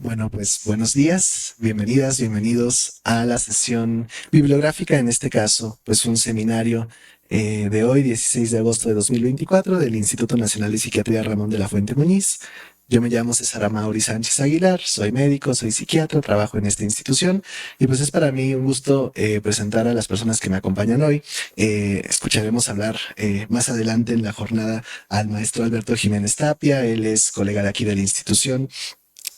Bueno, pues buenos días, bienvenidas, bienvenidos a la sesión bibliográfica, en este caso, pues un seminario de hoy, 16 de agosto de 2024, del Instituto Nacional de Psiquiatría Ramón de la Fuente Muñiz. Yo me llamo César Amaury Sánchez Aguilar, soy médico, soy psiquiatra, trabajo en esta institución y pues es para mí un gusto presentar a las personas que me acompañan hoy. Escucharemos hablar más adelante en la jornada al maestro Alberto Jiménez Tapia, él es colega de aquí de la institución.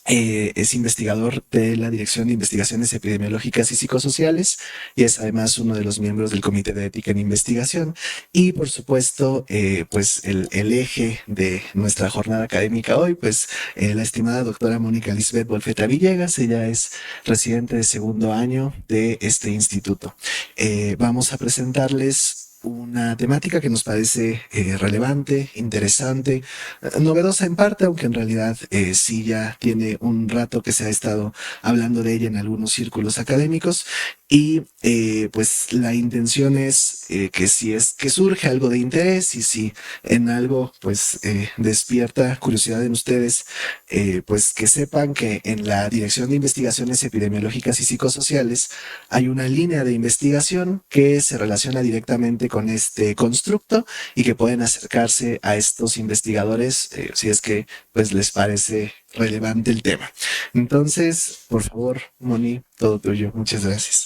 Es investigador de la Dirección de Investigaciones Epidemiológicas y Psicosociales y es además uno de los miembros del Comité de Ética en Investigación. Y por supuesto, pues el eje de nuestra jornada académica hoy, pues la estimada doctora Mónica Lisbeth Bolfeta Villegas, ella es residente de segundo año de este instituto. Vamos a presentarles una temática que nos parece relevante, interesante, novedosa en parte, aunque en realidad sí ya tiene un rato que se ha estado hablando de ella en algunos círculos académicos y pues la intención es que si es que surge algo de interés y si en algo pues despierta curiosidad en ustedes, pues que sepan que en la Dirección de Investigaciones Epidemiológicas y Psicosociales hay una línea de investigación que se relaciona directamente con este constructo y que pueden acercarse a estos investigadores si es que pues les parece relevante el tema. Entonces, por favor, Moni, todo tuyo. Muchas gracias.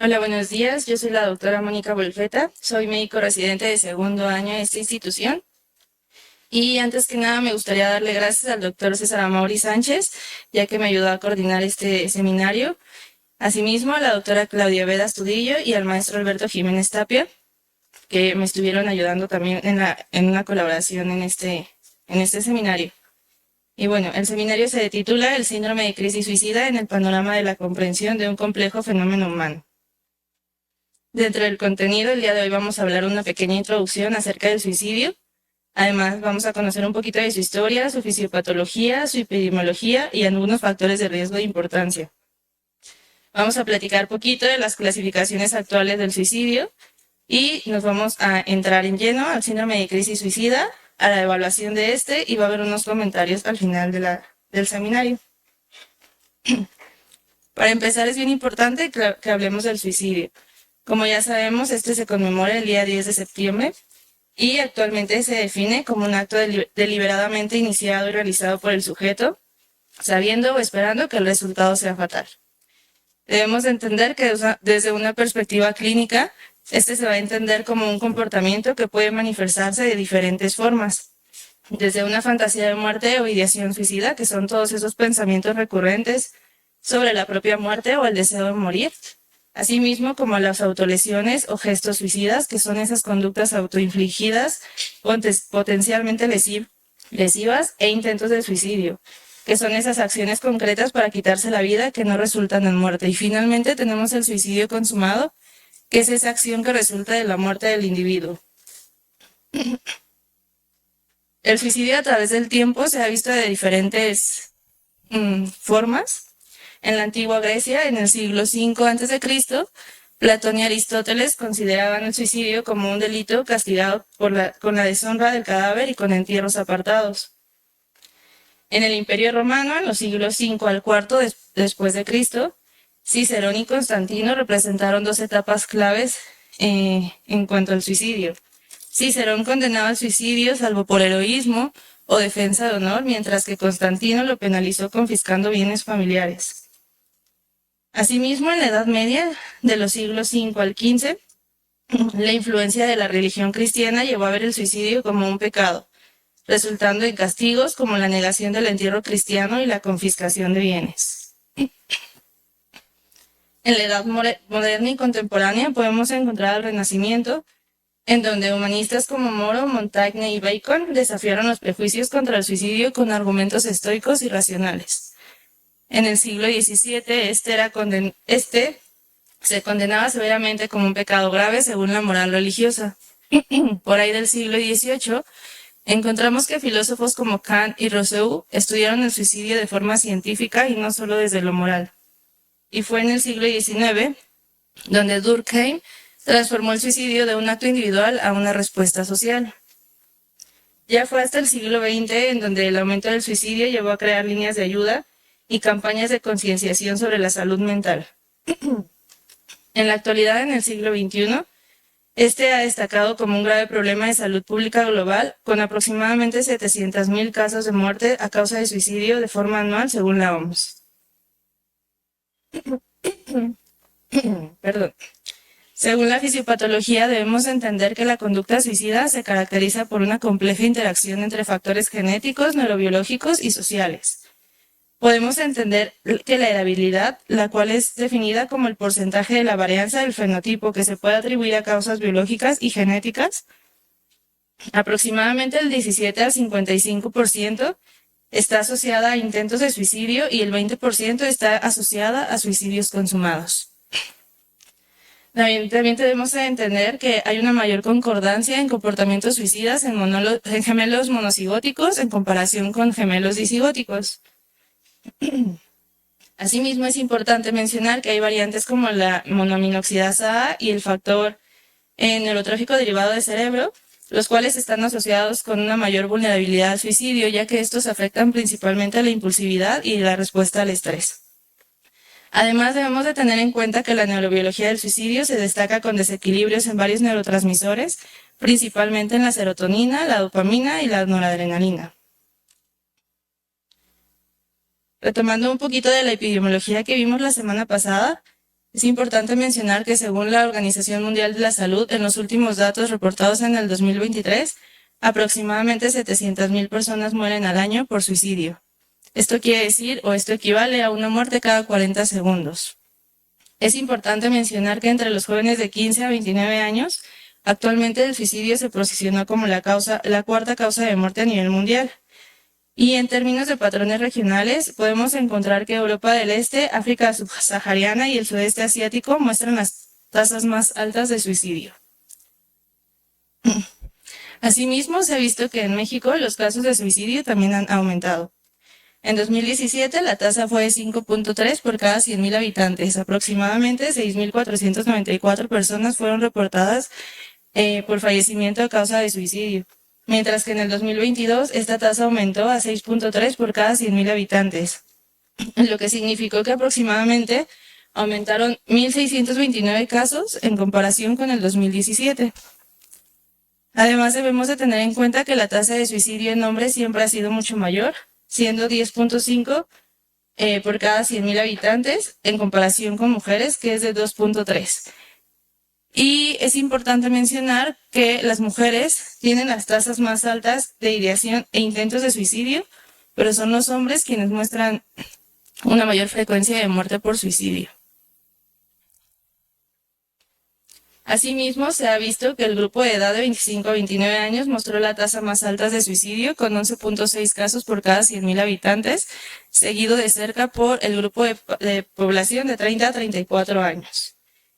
Hola, buenos días. Yo soy la doctora Mónica Bolfeta. Soy médico residente de segundo año en esta institución. Y antes que nada me gustaría darle gracias al doctor César Amaury Sánchez, ya que me ayudó a coordinar este seminario. Asimismo, a la doctora Claudia Veda Astudillo y al maestro Alberto Jiménez Tapia, que me estuvieron ayudando también en una colaboración en este seminario. Y bueno, el seminario se titula El síndrome de crisis suicida en el panorama de la comprensión de un complejo fenómeno humano. Dentro del contenido, el día de hoy vamos a hablar una pequeña introducción acerca del suicidio. Además, vamos a conocer un poquito de su historia, su fisiopatología, su epidemiología y algunos factores de riesgo de importancia. Vamos a platicar poquito de las clasificaciones actuales del suicidio y nos vamos a entrar en lleno al síndrome de crisis suicida, a la evaluación de este y va a haber unos comentarios al final del seminario. Para empezar, es bien importante que hablemos del suicidio. Como ya sabemos, este se conmemora el día 10 de septiembre y actualmente se define como un acto deliberadamente iniciado y realizado por el sujeto, sabiendo o esperando que el resultado sea fatal. Debemos entender que desde una perspectiva clínica, este se va a entender como un comportamiento que puede manifestarse de diferentes formas, desde una fantasía de muerte o ideación suicida, que son todos esos pensamientos recurrentes sobre la propia muerte o el deseo de morir, asimismo como las autolesiones o gestos suicidas, que son esas conductas autoinfligidas potencialmente lesivas e intentos de suicidio, que son esas acciones concretas para quitarse la vida que no resultan en muerte. Y finalmente tenemos el suicidio consumado, que es esa acción que resulta de la muerte del individuo. El suicidio a través del tiempo se ha visto de diferentes formas. En la antigua Grecia, en el siglo V a.C., Platón y Aristóteles consideraban el suicidio como un delito castigado con la deshonra del cadáver y con entierros apartados. En el Imperio Romano, en los siglos V al IV después de Cristo, Cicerón y Constantino representaron dos etapas claves en cuanto al suicidio. Cicerón condenaba el suicidio salvo por heroísmo o defensa de honor, mientras que Constantino lo penalizó confiscando bienes familiares. Asimismo, en la Edad Media, de los siglos V al XV, la influencia de la religión cristiana llevó a ver el suicidio como un pecado, resultando en castigos como la negación del entierro cristiano y la confiscación de bienes. En la Edad Moderna y Contemporánea podemos encontrar el Renacimiento, en donde humanistas como Moro, Montaigne y Bacon desafiaron los prejuicios contra el suicidio con argumentos estoicos y racionales. En el siglo XVII, este se condenaba severamente como un pecado grave según la moral religiosa. Por ahí del siglo XVIII, encontramos que filósofos como Kant y Rousseau estudiaron el suicidio de forma científica y no solo desde lo moral. Y fue en el siglo XIX donde Durkheim transformó el suicidio de un acto individual a una respuesta social. Ya fue hasta el siglo XX en donde el aumento del suicidio llevó a crear líneas de ayuda y campañas de concienciación sobre la salud mental. En la actualidad, en el siglo XXI, este ha destacado como un grave problema de salud pública global, con aproximadamente 700.000 casos de muerte a causa de suicidio de forma anual, según la OMS. Perdón. Según la fisiopatología, debemos entender que la conducta suicida se caracteriza por una compleja interacción entre factores genéticos, neurobiológicos y sociales. Podemos entender que la heredabilidad, la cual es definida como el porcentaje de la varianza del fenotipo que se puede atribuir a causas biológicas y genéticas, aproximadamente el 17 al 55% está asociada a intentos de suicidio y el 20% está asociada a suicidios consumados. También debemos entender que hay una mayor concordancia en comportamientos suicidas en gemelos monocigóticos en comparación con gemelos disigóticos. Asimismo, es importante mencionar que hay variantes como la monoaminoxidasa A y el factor neurotrófico derivado de cerebro, los cuales están asociados con una mayor vulnerabilidad al suicidio, ya que estos afectan principalmente a la impulsividad y la respuesta al estrés. Además, debemos de tener en cuenta que la neurobiología del suicidio se destaca con desequilibrios en varios neurotransmisores, principalmente en la serotonina, la dopamina y la noradrenalina. Retomando un poquito de la epidemiología que vimos la semana pasada, es importante mencionar que según la Organización Mundial de la Salud, en los últimos datos reportados en el 2023, aproximadamente 700.000 personas mueren al año por suicidio. Esto quiere decir, o esto equivale a una muerte cada 40 segundos. Es importante mencionar que entre los jóvenes de 15 a 29 años, actualmente el suicidio se posicionó como la cuarta causa de muerte a nivel mundial. Y en términos de patrones regionales, podemos encontrar que Europa del Este, África subsahariana y el sudeste asiático muestran las tasas más altas de suicidio. Asimismo, se ha visto que en México los casos de suicidio también han aumentado. En 2017, la tasa fue de 5.3 por cada 100.000 habitantes. Aproximadamente 6.494 personas fueron reportadas por fallecimiento a causa de suicidio, mientras que en el 2022 esta tasa aumentó a 6.3 por cada 100.000 habitantes, lo que significó que aproximadamente aumentaron 1.629 casos en comparación con el 2017. Además, debemos de tener en cuenta que la tasa de suicidio en hombres siempre ha sido mucho mayor, siendo 10.5 por cada 100.000 habitantes, en comparación con mujeres, que es de 2.3. Y es importante mencionar que las mujeres tienen las tasas más altas de ideación e intentos de suicidio, pero son los hombres quienes muestran una mayor frecuencia de muerte por suicidio. Asimismo, se ha visto que el grupo de edad de 25 a 29 años mostró la tasa más alta de suicidio, con 11.6 casos por cada 100.000 habitantes, seguido de cerca por el grupo de población de 30 a 34 años.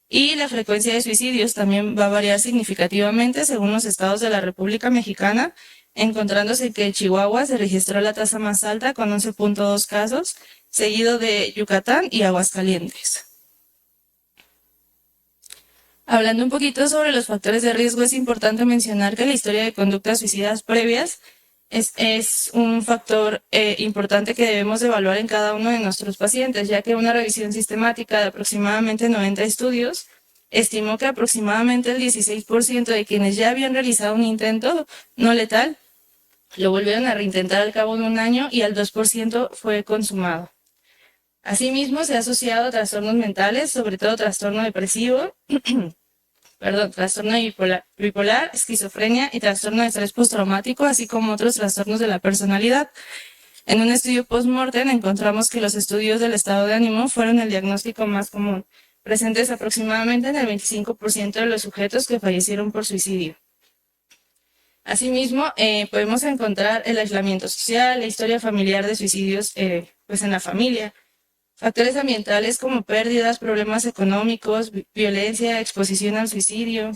Y la frecuencia de suicidios también va a variar significativamente según los estados de la República Mexicana, encontrándose que Chihuahua se registró la tasa más alta con 11.2 casos, seguido de Yucatán y Aguascalientes. Hablando un poquito sobre los factores de riesgo, es importante mencionar que la historia de conductas suicidas previas es un factor importante que debemos evaluar en cada uno de nuestros pacientes, ya que una revisión sistemática de aproximadamente 90 estudios estimó que aproximadamente el 16% de quienes ya habían realizado un intento no letal lo volvieron a reintentar al cabo de un año y al 2% fue consumado. Asimismo, se ha asociado a trastornos mentales, sobre todo trastorno depresivo, trastorno bipolar, esquizofrenia y trastorno de estrés postraumático, así como otros trastornos de la personalidad. En un estudio post-mortem encontramos que los estudios del estado de ánimo fueron el diagnóstico más común, presentes aproximadamente en el 25% de los sujetos que fallecieron por suicidio. Asimismo, podemos encontrar el aislamiento social, la historia familiar de suicidios en la familia, factores ambientales como pérdidas, problemas económicos, violencia, exposición al suicidio,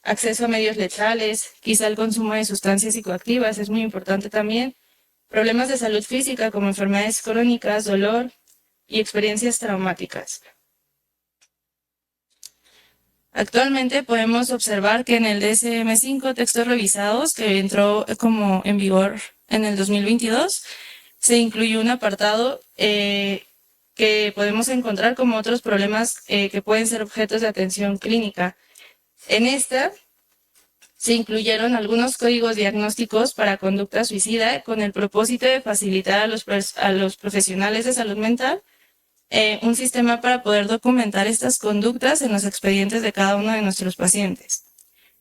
acceso a medios letales, quizá el consumo de sustancias psicoactivas es muy importante también, problemas de salud física como enfermedades crónicas, dolor y experiencias traumáticas. Actualmente podemos observar que en el DSM-5, textos revisados, que entró como en vigor en el 2022, se incluyó un apartado que podemos encontrar como otros problemas que pueden ser objetos de atención clínica. En esta se incluyeron algunos códigos diagnósticos para conducta suicida con el propósito de facilitar a los profesionales de salud mental un sistema para poder documentar estas conductas en los expedientes de cada uno de nuestros pacientes.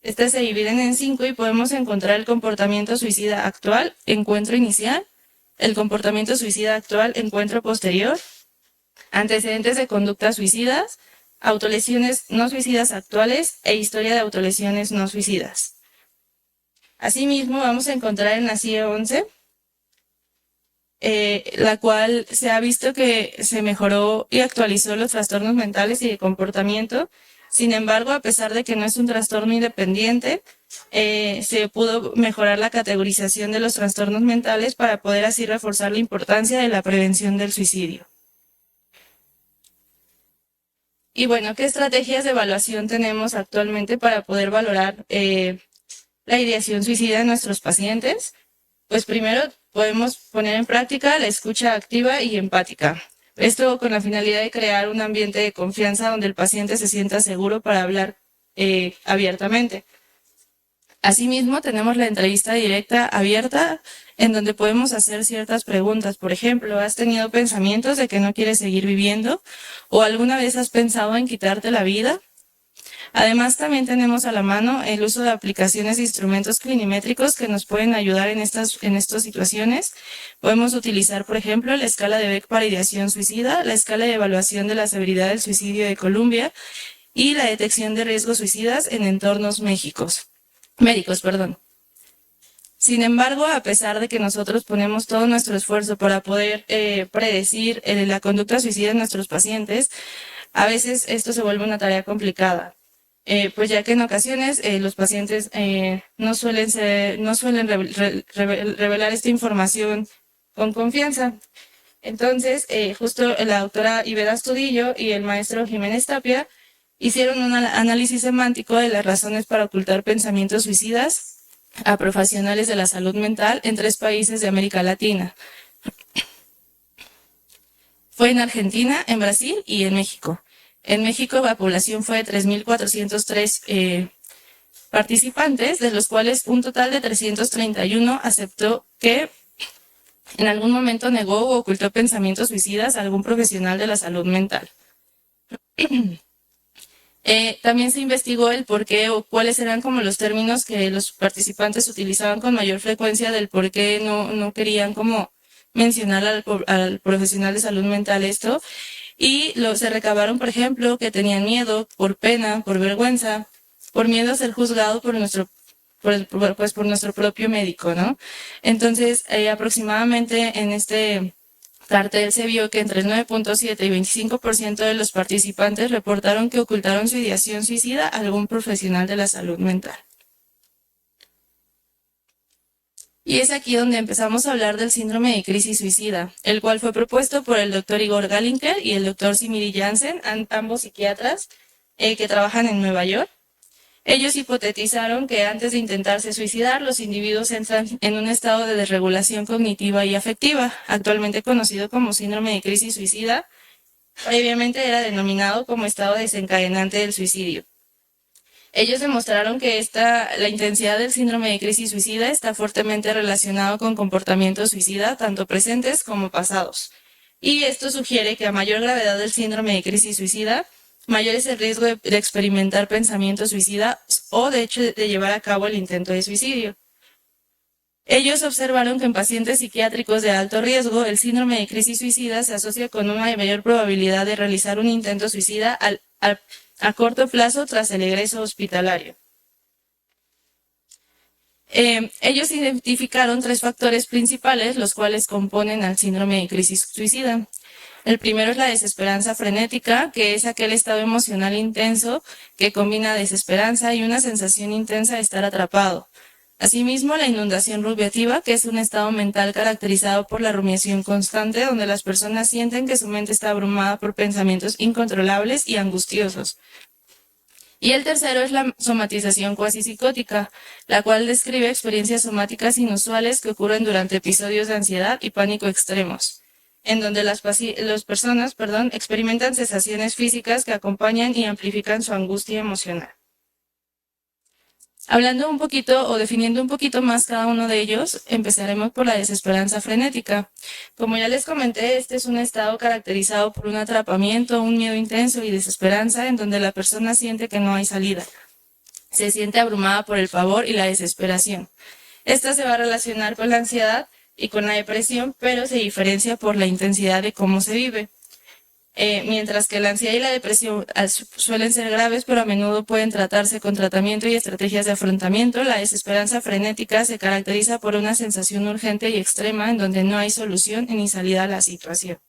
Estas se dividen en 5 y podemos encontrar el comportamiento suicida actual, encuentro inicial, el comportamiento suicida actual, encuentro posterior, antecedentes de conductas suicidas, autolesiones no suicidas actuales e historia de autolesiones no suicidas. Asimismo, vamos a encontrar en la CIE 11, la cual se ha visto que se mejoró y actualizó los trastornos mentales y de comportamiento. Sin embargo, a pesar de que no es un trastorno independiente, se pudo mejorar la categorización de los trastornos mentales para poder así reforzar la importancia de la prevención del suicidio. Y bueno, ¿qué estrategias de evaluación tenemos actualmente para poder valorar la ideación suicida en nuestros pacientes? Pues primero podemos poner en práctica la escucha activa y empática. Esto con la finalidad de crear un ambiente de confianza donde el paciente se sienta seguro para hablar abiertamente. Asimismo, tenemos la entrevista directa abierta en donde podemos hacer ciertas preguntas. Por ejemplo, ¿has tenido pensamientos de que no quieres seguir viviendo? ¿O alguna vez has pensado en quitarte la vida? Además, también tenemos a la mano el uso de aplicaciones e instrumentos clinimétricos que nos pueden ayudar en estas situaciones. Podemos utilizar, por ejemplo, la escala de Beck para ideación suicida, la escala de evaluación de la severidad del suicidio de Columbia y la detección de riesgos suicidas en entornos médicos. Sin embargo, a pesar de que nosotros ponemos todo nuestro esfuerzo para poder predecir la conducta suicida en nuestros pacientes, a veces esto se vuelve una tarea complicada. Pues ya que en ocasiones los pacientes no suelen revelar esta información con confianza. Entonces, justo la doctora Iveda Astudillo y el maestro Jiménez Tapia hicieron un análisis semántico de las razones para ocultar pensamientos suicidas a profesionales de la salud mental en 3 países de América Latina. Fue en Argentina, en Brasil y en México. En México la población fue de 3.403 participantes, de los cuales un total de 331 aceptó que en algún momento negó o ocultó pensamientos suicidas a algún profesional de la salud mental. También se investigó el por qué o cuáles eran como los términos que los participantes utilizaban con mayor frecuencia del por qué no querían como mencionar al profesional de salud mental esto. Y se recabaron, por ejemplo, que tenían miedo, por pena, por vergüenza, por miedo a ser juzgado por nuestro propio médico, ¿no? Entonces, aproximadamente en este cartel se vio que entre el 9.7 y 25% de los participantes reportaron que ocultaron su ideación suicida a algún profesional de la salud mental. Y es aquí donde empezamos a hablar del síndrome de crisis suicida, el cual fue propuesto por el doctor Igor Galinker y el doctor Simiri Jansen, ambos psiquiatras que trabajan en Nueva York. Ellos hipotetizaron que antes de intentarse suicidar, los individuos entran en un estado de desregulación cognitiva y afectiva, actualmente conocido como síndrome de crisis suicida. Previamente era denominado como estado desencadenante del suicidio. Ellos demostraron que la intensidad del síndrome de crisis suicida está fuertemente relacionado con comportamientos suicidas, tanto presentes como pasados. Y esto sugiere que a mayor gravedad del síndrome de crisis suicida, mayor es el riesgo de experimentar pensamientos suicidas o de hecho de llevar a cabo el intento de suicidio. Ellos observaron que en pacientes psiquiátricos de alto riesgo, el síndrome de crisis suicida se asocia con una mayor probabilidad de realizar un intento suicida a corto plazo tras el egreso hospitalario. Ellos identificaron 3 factores principales, los cuales componen al síndrome de crisis suicida. El primero es la desesperanza frenética, que es aquel estado emocional intenso que combina desesperanza y una sensación intensa de estar atrapado. Asimismo, la inundación rumiativa, que es un estado mental caracterizado por la rumiación constante, donde las personas sienten que su mente está abrumada por pensamientos incontrolables y angustiosos. Y el tercero es la somatización cuasi psicótica, la cual describe experiencias somáticas inusuales que ocurren durante episodios de ansiedad y pánico extremos, en donde las personas experimentan sensaciones físicas que acompañan y amplifican su angustia emocional. Hablando un poquito o definiendo un poquito más cada uno de ellos, empezaremos por la desesperanza frenética. Como ya les comenté, este es un estado caracterizado por un atrapamiento, un miedo intenso y desesperanza en donde la persona siente que no hay salida. Se siente abrumada por el pavor y la desesperación. Esta se va a relacionar con la ansiedad y con la depresión, pero se diferencia por la intensidad de cómo se vive. Mientras que la ansiedad y la depresión suelen ser graves, pero a menudo pueden tratarse con tratamiento y estrategias de afrontamiento, la desesperanza frenética se caracteriza por una sensación urgente y extrema en donde no hay solución ni salida a la situación.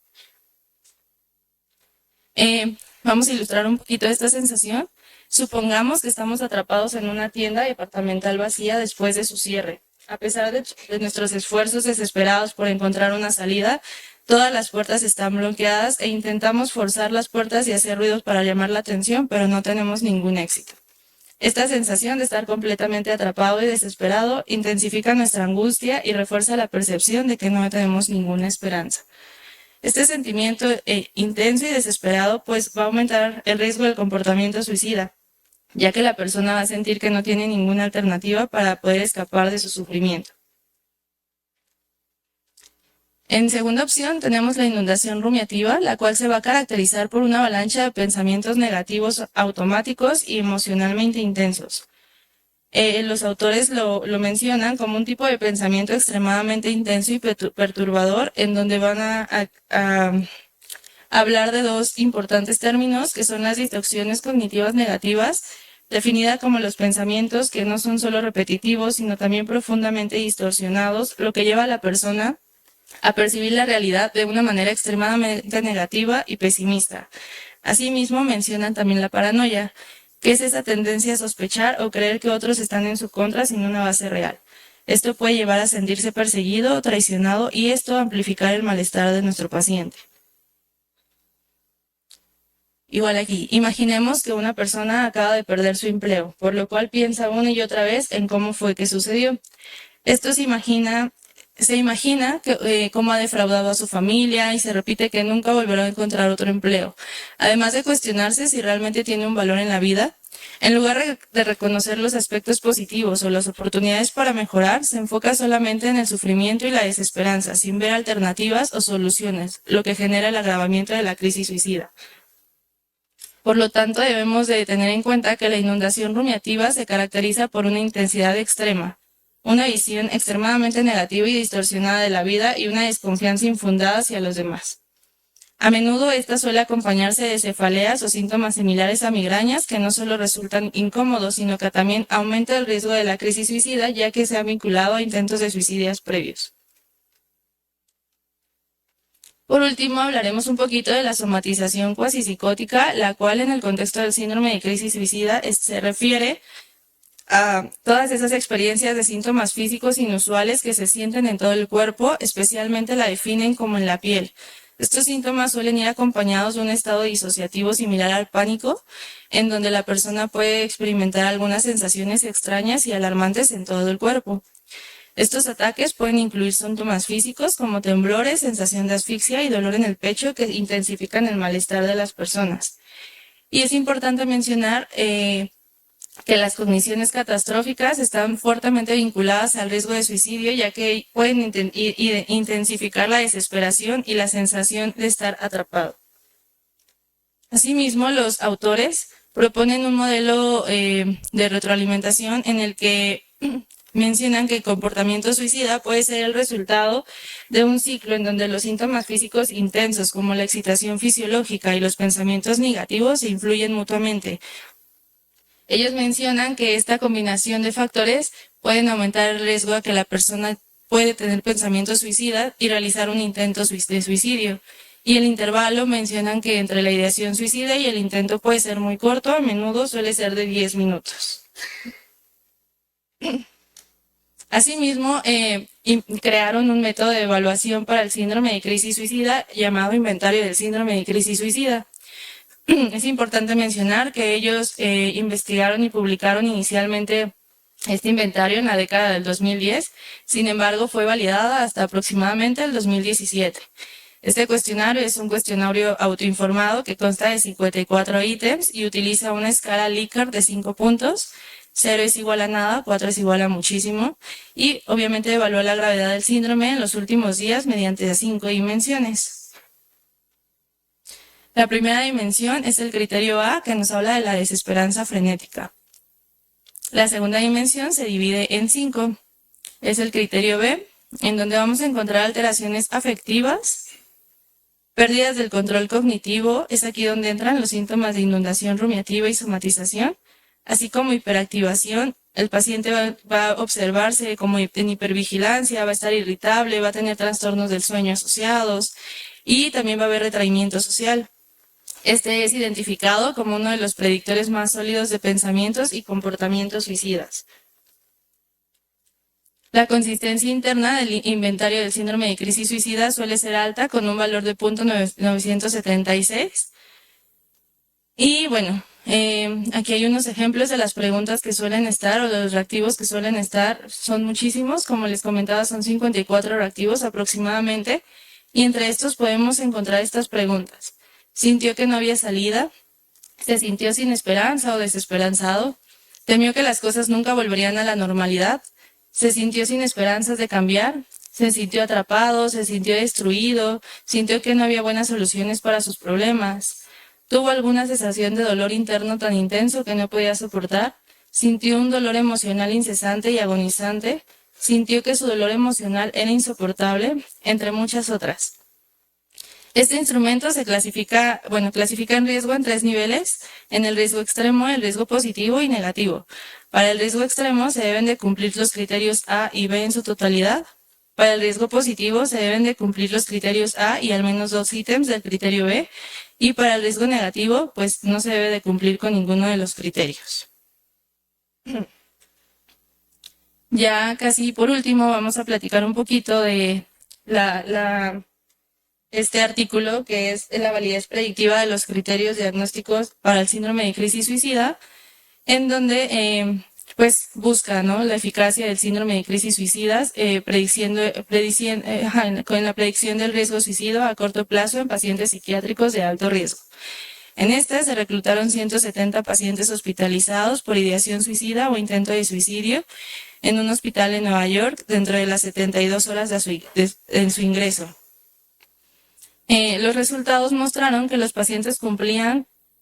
Vamos a ilustrar un poquito esta sensación. Supongamos que estamos atrapados en una tienda departamental vacía después de su cierre. A pesar de nuestros esfuerzos desesperados por encontrar una salida, todas las puertas están bloqueadas e intentamos forzar las puertas y hacer ruidos para llamar la atención, pero no tenemos ningún éxito. Esta sensación de estar completamente atrapado y desesperado intensifica nuestra angustia y refuerza la percepción de que no tenemos ninguna esperanza. Este sentimiento intenso y desesperado pues va a aumentar el riesgo del comportamiento suicida, ya que la persona va a sentir que no tiene ninguna alternativa para poder escapar de su sufrimiento. En segunda opción tenemos la inundación rumiativa, la cual se va a caracterizar por una avalancha de pensamientos negativos automáticos y emocionalmente intensos. Los autores lo mencionan como un tipo de pensamiento extremadamente intenso y perturbador, en donde van a hablar de dos importantes términos, que son las distorsiones cognitivas negativas, definida como los pensamientos que no son solo repetitivos, sino también profundamente distorsionados, lo que lleva a la persona a percibir la realidad de una manera extremadamente negativa y pesimista. Asimismo, mencionan también la paranoia, que es esa tendencia a sospechar o creer que otros están en su contra sin una base real. Esto puede llevar a sentirse perseguido o traicionado y esto a amplificar el malestar de nuestro paciente. Igual aquí, imaginemos que una persona acaba de perder su empleo, por lo cual piensa una y otra vez en cómo fue que sucedió. Esto se imagina que, cómo ha defraudado a su familia y se repite que nunca volverá a encontrar otro empleo. Además de cuestionarse si realmente tiene un valor en la vida, en lugar de reconocer los aspectos positivos o las oportunidades para mejorar, se enfoca solamente en el sufrimiento y la desesperanza, sin ver alternativas o soluciones, lo que genera el agravamiento de la crisis suicida. Por lo tanto, debemos de tener en cuenta que la inundación rumiativa se caracteriza por una intensidad extrema, una visión extremadamente negativa y distorsionada de la vida y una desconfianza infundada hacia los demás. A menudo esta suele acompañarse de cefaleas o síntomas similares a migrañas que no solo resultan incómodos, sino que también aumenta el riesgo de la crisis suicida, ya que se ha vinculado a intentos de suicidios previos. Por último, hablaremos un poquito de la somatización cuasi psicótica, la cual en el contexto del síndrome de crisis suicida se refiere a todas esas experiencias de síntomas físicos inusuales que se sienten en todo el cuerpo, especialmente la definen como en la piel. Estos síntomas suelen ir acompañados de un estado disociativo similar al pánico, en donde la persona puede experimentar algunas sensaciones extrañas y alarmantes en todo el cuerpo. Estos ataques pueden incluir síntomas físicos como temblores, sensación de asfixia y dolor en el pecho que intensifican el malestar de las personas. Y es importante mencionar que las cogniciones catastróficas están fuertemente vinculadas al riesgo de suicidio, ya que pueden intensificar la desesperación y la sensación de estar atrapado. Asimismo, los autores proponen un modelo de retroalimentación en el que mencionan que el comportamiento suicida puede ser el resultado de un ciclo en donde los síntomas físicos intensos como la excitación fisiológica y los pensamientos negativos se influyen mutuamente. Ellos mencionan que esta combinación de factores pueden aumentar el riesgo a que la persona puede tener pensamientos suicidas y realizar un intento de suicidio. Y el intervalo mencionan que entre la ideación suicida y el intento puede ser muy corto, a menudo suele ser de 10 minutos. Asimismo, crearon un método de evaluación para el síndrome de crisis suicida llamado Inventario del Síndrome de Crisis Suicida. Es importante mencionar que ellos investigaron y publicaron inicialmente este inventario en la década del 2010, sin embargo fue validada hasta aproximadamente el 2017. Este cuestionario es un cuestionario autoinformado que consta de 54 ítems y utiliza una escala Likert de 5 puntos. 0 es igual a nada, 4 es igual a muchísimo, y obviamente evalúa la gravedad del síndrome en los últimos días mediante 5 dimensiones. La primera dimensión es el criterio A, que nos habla de la desesperanza frenética. La segunda dimensión se divide en 5. Es el criterio B, en donde vamos a encontrar alteraciones afectivas, pérdidas del control cognitivo, es aquí donde entran los síntomas de inundación rumiativa y somatización, así como hiperactivación. El paciente va a observarse como en hipervigilancia, va a estar irritable, va a tener trastornos del sueño asociados y también va a haber retraimiento social. Este es identificado como uno de los predictores más sólidos de pensamientos y comportamientos suicidas. La consistencia interna del inventario del síndrome de crisis suicida suele ser alta, con un valor de 0.976. Y bueno, aquí hay unos ejemplos de las preguntas que suelen estar o de los reactivos que suelen estar. Son muchísimos, como les comentaba, son 54 reactivos aproximadamente. Y entre estos podemos encontrar estas preguntas. ¿Sintió que no había salida? ¿Se sintió sin esperanza o desesperanzado? ¿Temió que las cosas nunca volverían a la normalidad? ¿Se sintió sin esperanzas de cambiar? ¿Se sintió atrapado? ¿Se sintió destruido? ¿Sintió que no había buenas soluciones para sus problemas? ¿Tuvo alguna sensación de dolor interno tan intenso que no podía soportar? ¿Sintió un dolor emocional incesante y agonizante? ¿Sintió que su dolor emocional era insoportable? Entre muchas otras. Este instrumento se clasifica en riesgo en 3 niveles: en el riesgo extremo, el riesgo positivo y negativo. Para el riesgo extremo se deben de cumplir los criterios A y B en su totalidad. Para el riesgo positivo se deben de cumplir los criterios A y al menos 2 ítems del criterio B. Y para el riesgo negativo, pues no se debe de cumplir con ninguno de los criterios. Ya casi por último vamos a platicar un poquito de este artículo, que es la validez predictiva de los criterios diagnósticos para el síndrome de crisis suicida, en donde pues busca, ¿no?, la eficacia del síndrome de crisis suicidas con la predicción del riesgo suicidio a corto plazo en pacientes psiquiátricos de alto riesgo. En este se reclutaron 170 pacientes hospitalizados por ideación suicida o intento de suicidio en un hospital en Nueva York dentro de las 72 horas en su ingreso. Los resultados mostraron que los pacientes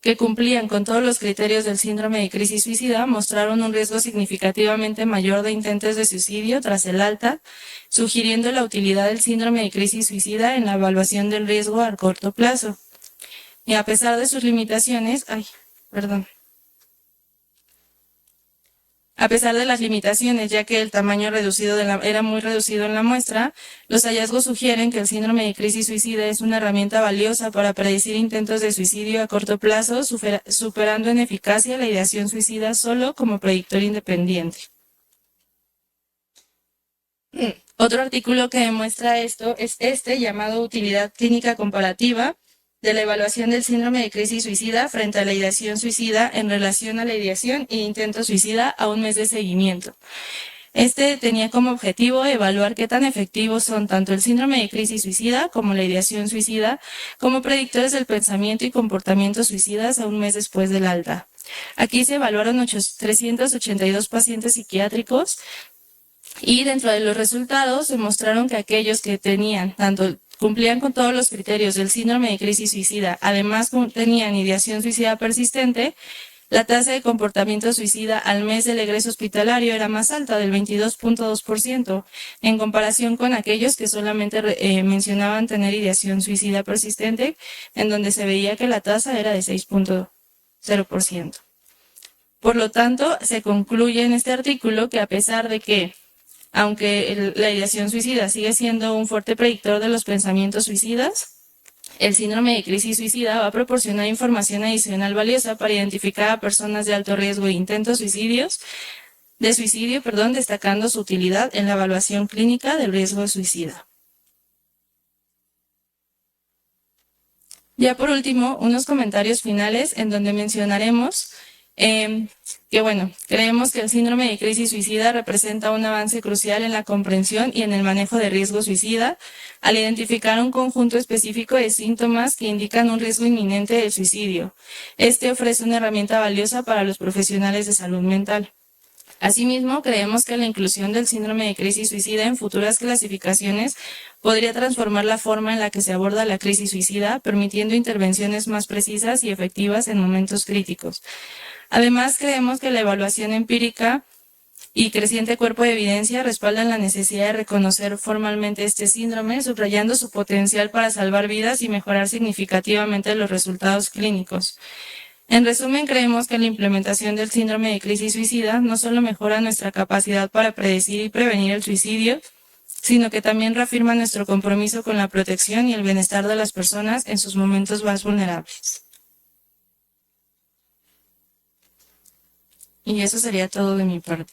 que cumplían con todos los criterios del síndrome de crisis suicida mostraron un riesgo significativamente mayor de intentos de suicidio tras el alta, sugiriendo la utilidad del síndrome de crisis suicida en la evaluación del riesgo a corto plazo. Y a pesar de sus limitaciones, a pesar de las limitaciones, ya que el tamaño era muy reducido en la muestra, los hallazgos sugieren que el síndrome de crisis suicida es una herramienta valiosa para predecir intentos de suicidio a corto plazo, superando en eficacia la ideación suicida solo como predictor independiente. Otro artículo que demuestra esto es este, llamado Utilidad Clínica Comparativa de la evaluación del síndrome de crisis suicida frente a la ideación suicida en relación a la ideación e intento suicida a un mes de seguimiento. Este tenía como objetivo evaluar qué tan efectivos son tanto el síndrome de crisis suicida como la ideación suicida como predictores del pensamiento y comportamiento suicidas a un mes después del alta. Aquí se evaluaron 382 pacientes psiquiátricos y dentro de los resultados se mostraron que aquellos que cumplían con todos los criterios del síndrome de crisis suicida, además tenían ideación suicida persistente, la tasa de comportamiento suicida al mes del egreso hospitalario era más alta, del 22.2%, en comparación con aquellos que solamente mencionaban tener ideación suicida persistente, en donde se veía que la tasa era de 6.0%. Por lo tanto, se concluye en este artículo que a pesar de que aunque la ideación suicida sigue siendo un fuerte predictor de los pensamientos suicidas, el síndrome de crisis suicida va a proporcionar información adicional valiosa para identificar a personas de alto riesgo de intentos de suicidio, destacando su utilidad en la evaluación clínica del riesgo de suicida. Ya por último, unos comentarios finales en donde mencionaremos que bueno, creemos que el síndrome de crisis suicida representa un avance crucial en la comprensión y en el manejo de riesgo suicida, al identificar un conjunto específico de síntomas que indican un riesgo inminente de suicidio. Este ofrece una herramienta valiosa para los profesionales de salud mental. Asimismo, creemos que la inclusión del síndrome de crisis suicida en futuras clasificaciones podría transformar la forma en la que se aborda la crisis suicida, permitiendo intervenciones más precisas y efectivas en momentos críticos. Además, creemos que la evaluación empírica y creciente cuerpo de evidencia respaldan la necesidad de reconocer formalmente este síndrome, subrayando su potencial para salvar vidas y mejorar significativamente los resultados clínicos. En resumen, creemos que la implementación del síndrome de crisis suicida no solo mejora nuestra capacidad para predecir y prevenir el suicidio, sino que también reafirma nuestro compromiso con la protección y el bienestar de las personas en sus momentos más vulnerables. Y eso sería todo de mi parte.